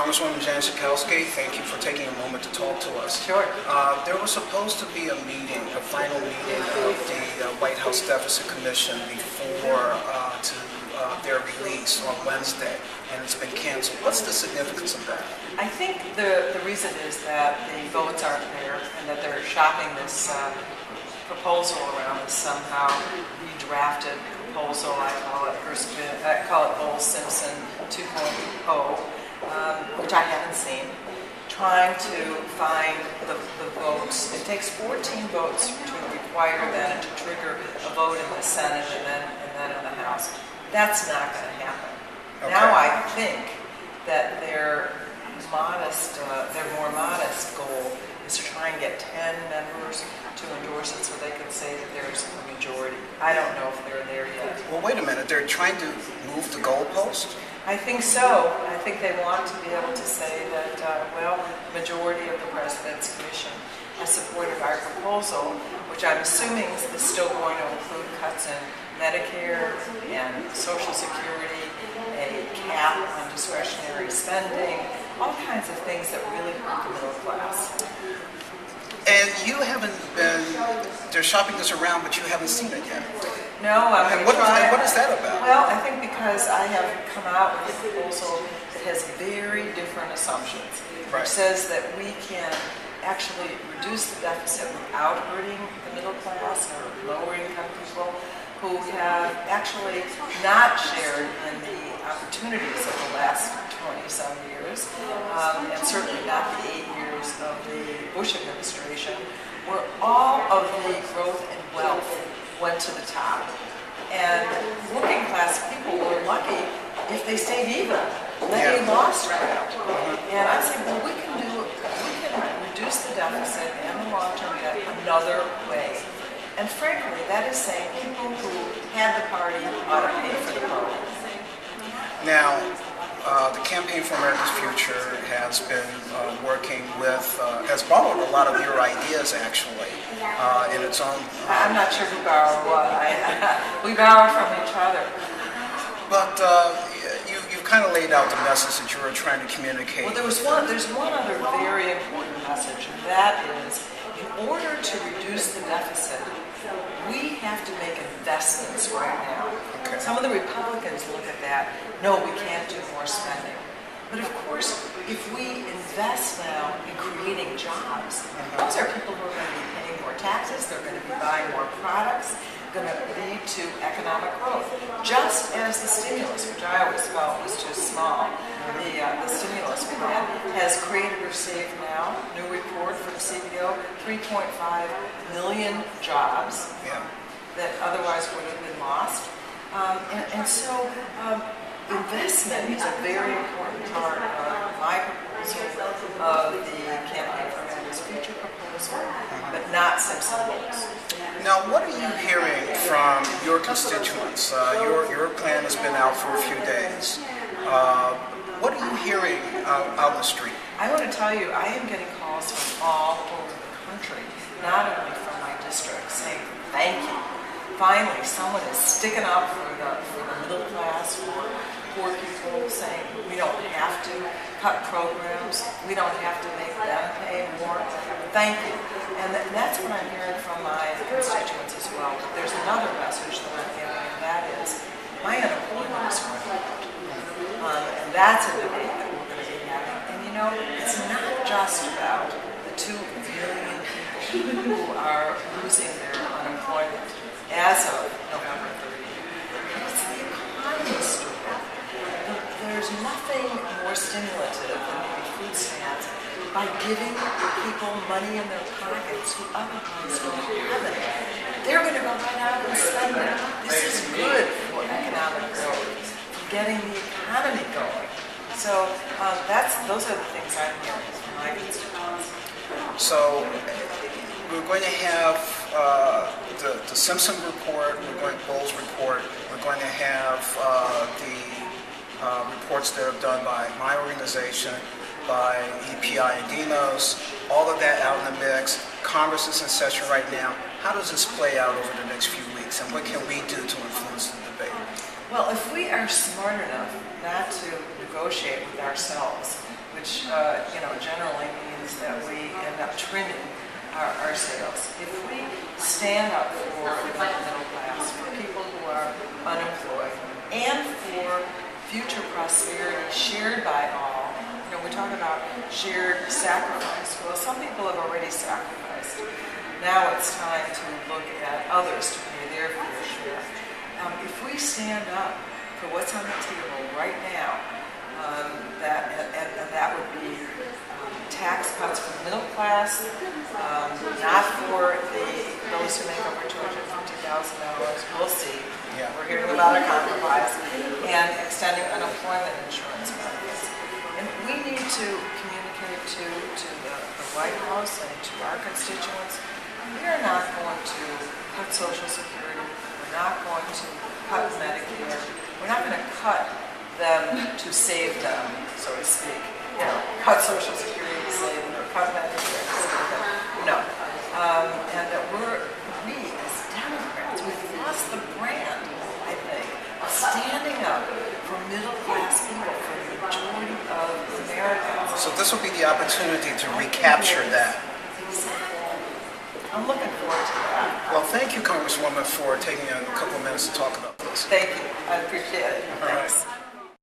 Congresswoman Jan Schakowsky, thank you for taking a moment to talk to us. Sure. There was supposed to be a meeting, a final meeting of the White House Deficit Commission before their release on Wednesday, and it's been canceled. What's the significance of that? I think the reason is that the votes aren't there and that they're shopping this proposal around as somehow redrafted proposal. I call it Bowles-Simpson 2.0, which I haven't seen. Trying to find the votes. It takes 14 votes to require then to trigger a vote in the Senate and then in the House. That's not going to happen. Okay. Now I think that their more modest goal is to try and get 10 members to endorse it so they can say that there's a majority. I don't know if they're there yet. Well, wait a minute. They're trying to move the goalpost? I think so. I think they want to be able to say that, the majority of the President's Commission has supported our proposal, which I'm assuming is still going to include cuts in Medicare and Social Security, a cap on discretionary spending, all kinds of things that really hurt the middle class. And you haven't been, they're shopping this around, but you haven't seen it yet. No, I'm going to try. What is that about? Well, I think because I have come out with a proposal that has very different assumptions, which says that we can actually reduce the deficit without hurting the middle class or lower income people who have actually not shared in the opportunities of the last 20-some years, and certainly not the 8 years of the Bush administration, where all of the growth and wealth went to the top. And working class people were lucky if they stayed even. They lost right now. And I said, well, we can reduce the deficit and the long-term debt another way. And frankly, that is saying people who had the party ought to pay for the party. Now, the Campaign for America's Future has been working with, has borrowed a lot of your ideas actually in its own. I'm not sure who borrowed what. We borrowed from each other. But you've kind of laid out the message that you were trying to communicate. Well, there's one other very important message, and that is, in order to reduce the deficit, we have to make investments right now. Okay. Some of the Republicans look at that, no, we can't do more spending. But of course, if we invest now in creating jobs, those are people who are going to be paying more taxes, they're going to be buying more products, going to lead to economic growth. Just as the stimulus, which I always felt was too small, the stimulus plan has created or saved now, new report from CBO, 3.5 million jobs that otherwise would have been lost. So investment is a very important part of my proposal, of the Campaign for America's Future proposal, but not Simpson goals. Now, what are you hearing from your constituents? Your plan has been out for a few days. What are you hearing out the street? I want to tell you, I am getting calls from all over the country, not only from my district, saying thank you. Finally, someone is sticking up for the middle class, for poor people, saying we don't have to cut programs, we don't have to make them pay more. Thank you. And that's what I'm hearing from my constituents as well. But there's another message that I'm hearing, and that is my unemployment is running out. And that's a debate that we're going to be having. And you know, it's not just about the 2 million people who are losing their unemployment as of November 30th. It's the economy story. There's nothing more stimulative than maybe food stamps by giving people money in their pockets who otherwise don't have it. They're going to go right out and spend it. This is good for economic growth, for getting the economy going. So those are the things I'm hearing from my constituents. So we're going to have the Simpson report, Bowles report, we're going to have the reports that are done by my organization, by EPI and Demos, all of that out in the mix. Congress is in session right now. How does this play out over the next few weeks, and what can we do to influence the debate? Well, if we are smart enough not to negotiate with ourselves, which generally means that we end up trimming our sales. If we stand up for the middle class, for people who are unemployed, and for future prosperity shared by all, we talk about shared sacrifice. Well, some people have already sacrificed. Now it's time to look at others to pay their fair share. If we stand up for what's on the table right now, that would be tax cuts for the middle class, not for those who make over $250,000. We'll see. Yeah. We're hearing about a compromise, and extending unemployment insurance benefits. And we need to communicate to the White House and to our constituents, we are not going to cut Social Security. We're not going to cut Medicare. We're not going to cut them to save them, so to speak. Cut Social Security to save them, or cut Medicare to save them. No. And that we as Democrats, we've lost the brand, I think, of standing up for middle-class people, for the majority of Americans. So this will be the opportunity to recapture that. I'm looking forward to that. Well, thank you, Congresswoman, for taking a couple of minutes to talk about this. Thank you. I appreciate it. All right. Thanks.